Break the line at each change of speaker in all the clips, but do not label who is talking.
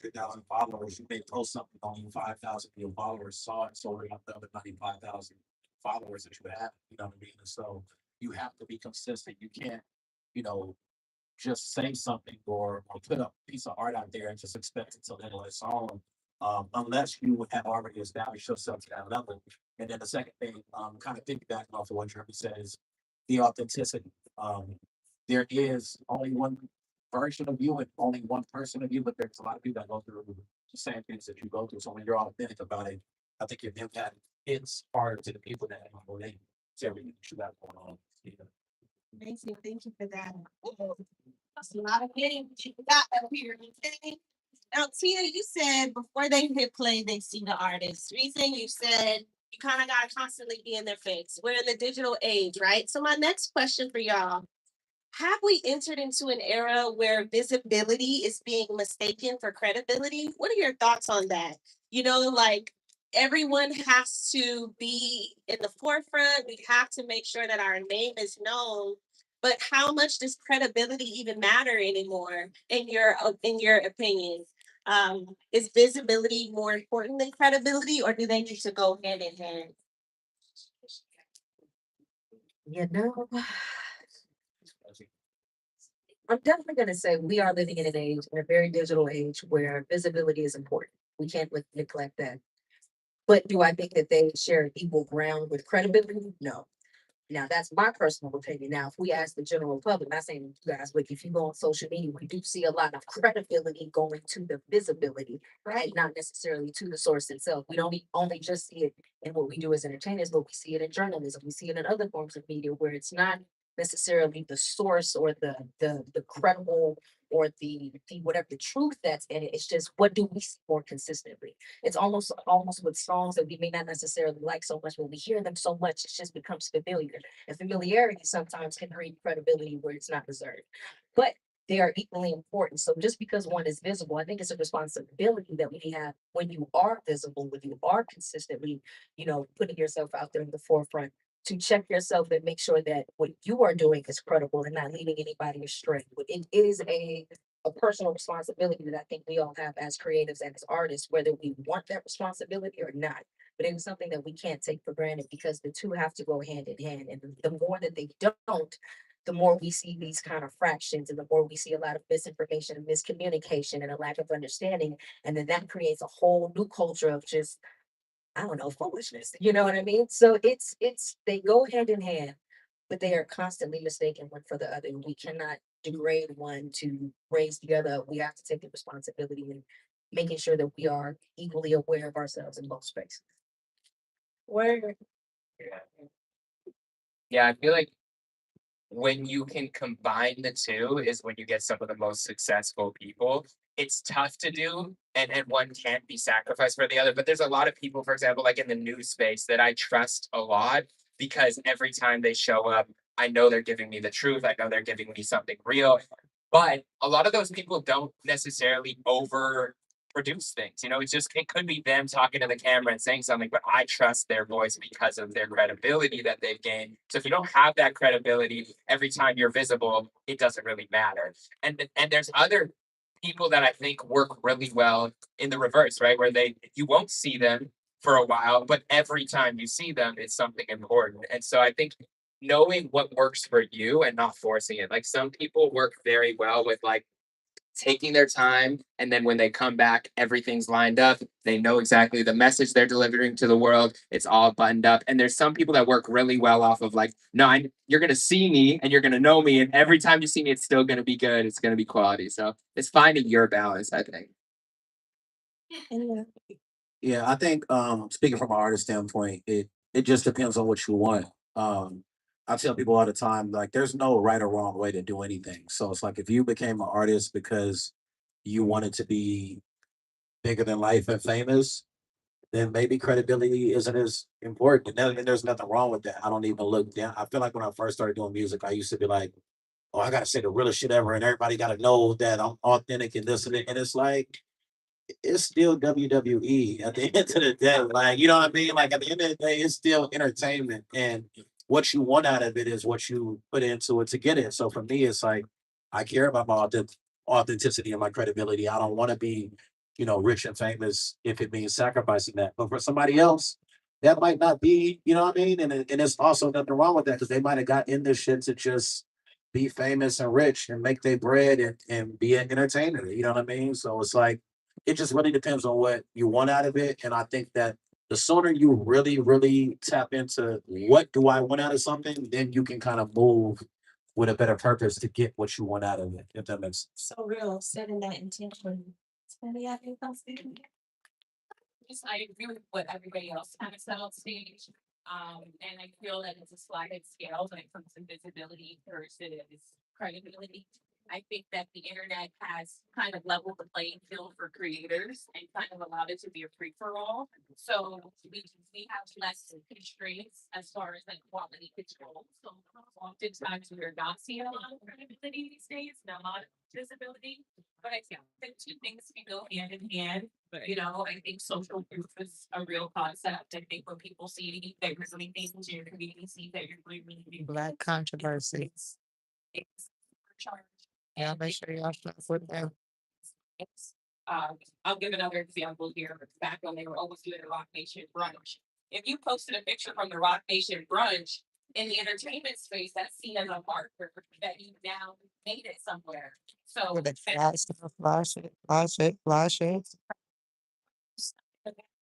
100,000 followers, you may post something, only 5,000 of your followers saw it, so we have the other 95,000 followers that you have, you know what I mean? And so you have to be consistent. You can't, you know, just say something or put a piece of art out there and just expect it to live on its own, unless you have already established yourself to that level. And then the second thing, kind of piggybacking off of what Jeremy said, is the authenticity. There is only one version of you and only one person of you, but there's a lot of people that go through the same things that you go through. So when you're authentic about it, I think your impact hits harder to the people that relate to everything that you got going on. Yeah.
Amazing. Thank you for that. Ooh, that's a lot of hitting you got up here. Okay. Now, Tina, you said before they hit play, they see the artist. Reason you said you kind of got to constantly be in their face. We're in the digital age, right? So, my next question for y'all, have we entered into an era where visibility is being mistaken for credibility? What are your thoughts on that? You know, like everyone has to be in the forefront. We have to make sure that our name is known. But how much does credibility even matter anymore in your opinion? Is visibility more important than credibility, or do they need to go hand in hand?
You know, I'm definitely going to say we are living in an age, in a very digital age, where visibility is important. We can't neglect that. But do I think that they share equal ground with credibility? No. Now, that's my personal opinion. Now, if we ask the general public, not saying you guys, but if you go on social media, we do see a lot of credibility going to the visibility, right? Not necessarily to the source itself. We don't only just see it in what we do as entertainers, but we see it in journalism. We see it in other forms of media where it's not necessarily the source or the credible or the whatever the truth that's in it. It's just what do we see more consistently. It's almost with songs that we may not necessarily like so much, but we hear them so much, it just becomes familiar. And familiarity sometimes can breed credibility where it's not deserved. But they are equally important. So just because one is visible, I think it's a responsibility that we have when you are visible, when you are consistently, putting yourself out there in the forefront to check yourself and make sure that what you are doing is credible and not leading anybody astray. But it is a personal responsibility that I think we all have as creatives and as artists, whether we want that responsibility or not. But it is something that we can't take for granted because the two have to go hand in hand. And the more that they don't, the more we see these kind of fractions and the more we see a lot of misinformation and miscommunication and a lack of understanding. And then that creates a whole new culture of just, I don't know, foolishness. You know what I mean? So it's they go hand in hand, but they are constantly mistaken one for the other. We cannot degrade one to raise the other. We have to take the responsibility and making sure that we are equally aware of ourselves in both spaces.
Word.
Yeah. Yeah, I feel like when you can combine the two is when you get some of the most successful people. It's tough to do, and one can't be sacrificed for the other. But there's a lot of people, for example, like in the news space that I trust a lot because every time they show up, I know they're giving me the truth. I know they're giving me something real. But a lot of those people don't necessarily over produce things. It's just it could be them talking to the camera and saying something, but I trust their voice because of their credibility that they've gained. So if you don't have that credibility, every time you're visible, it doesn't really matter. And there's other people that I think work really well in the reverse, right? Where you won't see them for a while, but every time you see them, it's something important. And so I think knowing what works for you and not forcing it. Like some people work very well with like taking their time, and then when they come back everything's lined up, they know exactly the message they're delivering to the world, it's all buttoned up. And there's some people that work really well off of like, no, you're going to see me and you're going to know me, and every time you see me it's still going to be good, it's going to be quality. So it's finding your balance, I think.
Yeah, I think speaking from an artist standpoint, it just depends on what you want. I tell people all the time, like there's no right or wrong way to do anything. So it's like if you became an artist because you wanted to be bigger than life and famous, then maybe credibility isn't as important. And there's nothing wrong with that. I don't even look down. I feel like when I first started doing music, I used to be like, oh, I gotta say the realest shit ever, and everybody gotta know that I'm authentic and this and that. And it's like it's still WWE at the end of the day. Like, you know what I mean? Like at the end of the day, it's still entertainment. And what you want out of it is what you put into it to get it. So for me, it's like I care about my authenticity and my credibility. I don't want to be rich and famous if it means sacrificing that. But for somebody else, that might not be, you know what I mean? And there's also nothing wrong with that because they might have got in this shit to just be famous and rich and make their bread and be an entertainer. You know what I mean? So it's like it just really depends on what you want out of it. And I think that the sooner you really, really tap into what do I want out of something, then you can kind of move with a better purpose to get what you want out of it, if that makes sense.
So real, setting that intention. Somebody out there come speak.
Just I agree with what everybody else kind of said on stage. And I feel that it's a sliding scale when it comes to visibility versus credibility. I think that the internet has kind of leveled the playing field for creators and kind of allowed it to be a free for all. So we have less constraints as far as like quality control. So oftentimes we're not seeing a lot of credibility these days, not a lot of visibility. But I think the two things can go hand in hand. I think social proof is a real concept. I think when people see that you're really things in your community, see that you're really doing
Black controversy.
it's charged.
Yeah, make sure y'all stuff with them.
It's, I'll give another example here. Back when they were always doing the Rock Nation brunch. If you posted a picture from the Rock Nation brunch in the entertainment space, that's seen as a marker that you now made it somewhere. So
With the flash, flash it, flash it, flash it.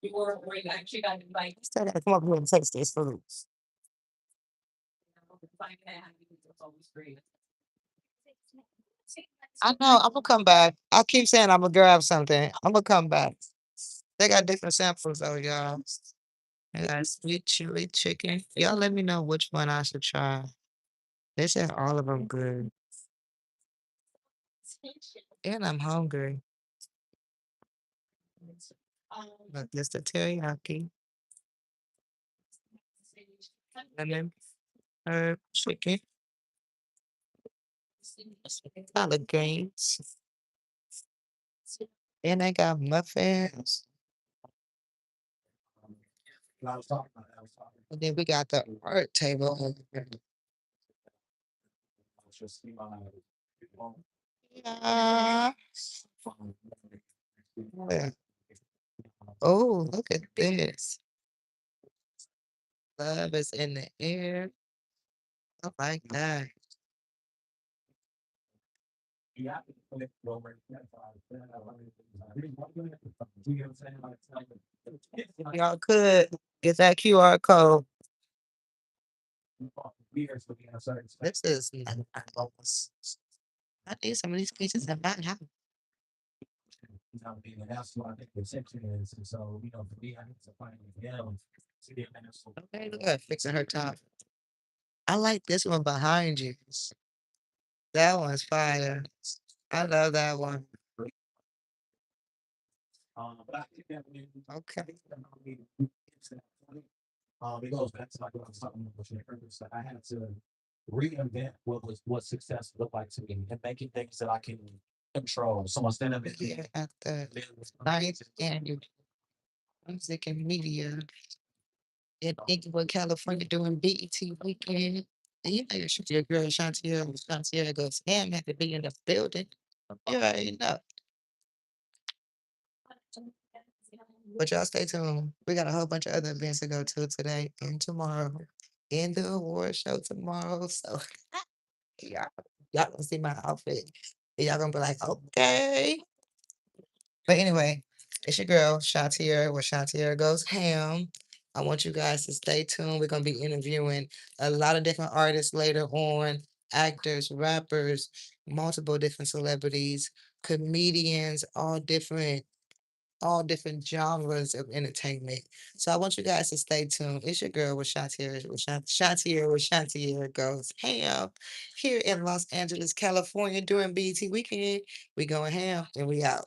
you actually got invited.
Still gotta come up here and taste these foods. I know, I'm gonna come back. I keep saying I'm gonna grab something. I'm gonna come back. They got different samples though, y'all. They got sweet chili chicken. Y'all let me know which one I should try. They said all of them good. And I'm hungry. Look, this the teriyaki. Lemon, herb, chicken, collard greens. And they got muffins.
I was talking about that. I was talking
And then we got the art table over here.
about just
Yeah. Yeah. Oh, look at this. Love is in the air. I like that. Y'all could get that QR code. This is nice. I need some of these pieces in my house.
And that's what I think the section is. And so, for me, I need to find them to get
Okay, look at her fixing her top. I like this one behind you. That one's fire. I love that one.
But I think that
Okay.
it goes back to like what I was talking about with purpose. Like I had to reinvent what success looked like to me and making things that I can control. So instead of it
Here at the ninth annual Music and Media in Inglewood, California, doing BET weekend. And you know your girl Shantiaragoeshaam had to be in the building. You already know. But y'all stay tuned. We got a whole bunch of other events to go to today and tomorrow. And the award show tomorrow. So y'all, y'all gonna see my outfit. And y'all gonna be like, okay. But anyway, it's your girl, Shantier, where Shantier goes ham. I want you guys to stay tuned. We're gonna be interviewing a lot of different artists later on, actors, rappers, multiple different celebrities, comedians, all different genres of entertainment. So I want you guys to stay tuned. It's your girl with Shantier with Shantier goes ham here in Los Angeles, California during BT weekend. We going ham and we out.